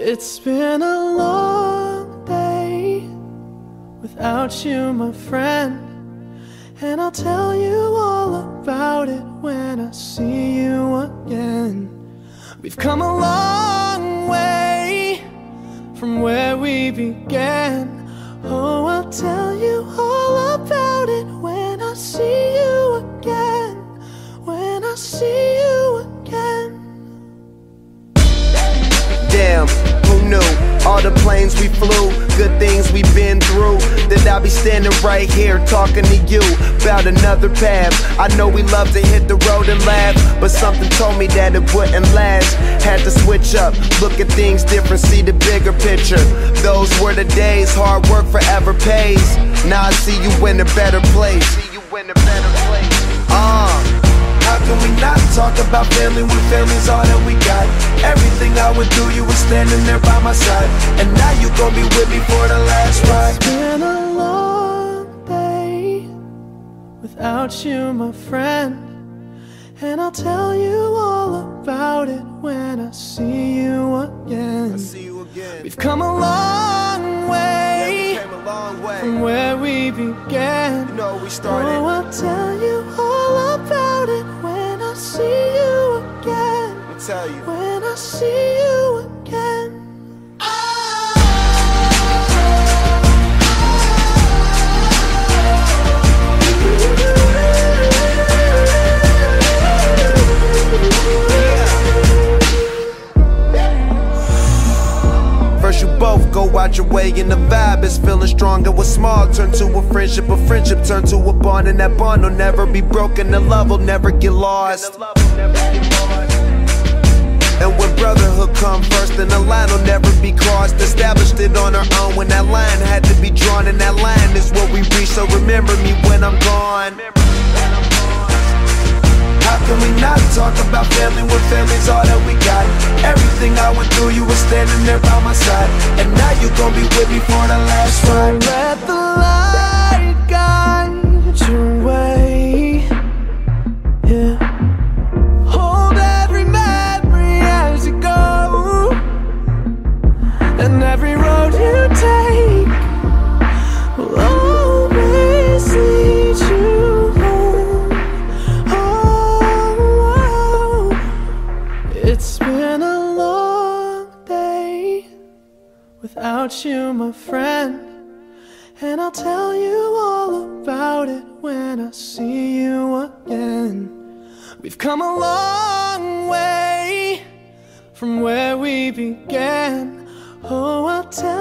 It's been a long day without you, my friend, and I'll tell you all about it when I see you again. We've come a long way from where we began. Oh, I'll tell you all about it when I see you again. When I see you again. Damn, who knew? All the planes we flew, good things we've been through, that I'll be standing right here talking to you about another path. I know we love to hit the road and laugh, but something told me that it wouldn't last. Had to switch up, look at things different, see the bigger picture. Those were the days, hard work forever pays. Now I see you in a better place. How can we not talk about family when family's all that we got? Everything I went through, you were standing there by my side, and now you gon' be with me for the last ride. It's been a long day without you, my friend, and I'll tell you all about it when I see you again. We've come a long way, from where we began. You know we started. Oh, I'll tell you all about it when I see you again. I'll tell you. When I see you again. First you both go out your way and the vibe is feeling strong. And what's small turn to a friendship turn to a bond, and that bond will never be broken, the love will never get lost. And when brotherhood come first, then the line will never be crossed. Established it on our own when that line had to be drawn, and that line is what we reach, so remember me when I'm gone. How can we not talk about family when family's all that we got? Everything I went through, you were standing there by my side, and now you gon' be with me for the last ride. Let the light guide your way, yeah. Hold every memory as you go, and every road you take will always lead you home. Oh, it's been a long day without you, my friend, and I'll tell you all about it when I see you again. We've come a long way from where we began. Oh, I'll tell